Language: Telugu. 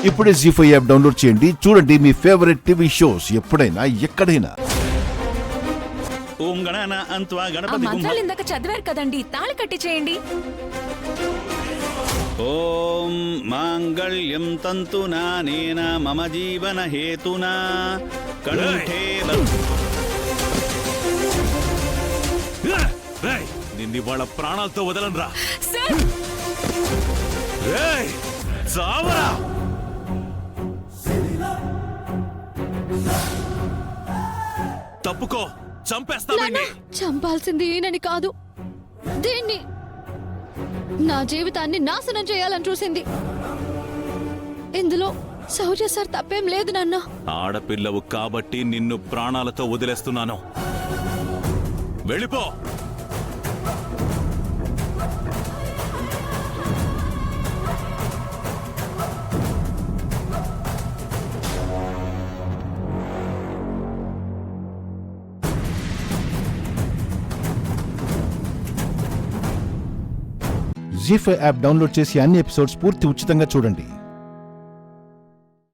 ఇప్పుడే జీ5 యాప్ డౌన్లోడ్ చేయండి. చూడండి మీ ఫేవరెట్ టీవీ షోస్ ఎప్పుడైనా ఎక్కడైనా. ఓం గణన అంత్వా ఆ గణపతి మంత్రాలు ఇందాక చదివారు కదండి, తాళి కట్టి చేయండి. ఓం మాంగళ్యం తంతునానేన మమ జీవన హేతునా కంఠే నిన్ను వాళ్ళ ప్రాణాలతో వదలనరా. సార్ చావరా. తప్పుకో, చంపేస్తానండి. చంపాల్సింది ఈయనని కాదు, దీన్ని. నా జీవితాన్ని నాశనం చేయాలని చూసింది. ఇందులో శౌర్య సార్ తప్పేం లేదు నాన్న. ఆడపిల్లవు కాబట్టి నిన్ను ప్రాణాలతో వదిలేస్తున్నాను. వెళ్ళిపో. జీ5 యాప్ డౌన్లోడ్ చేసి అన్ని ఎపిసోడ్స్ పూర్తి ఉచితంగా చూడండి.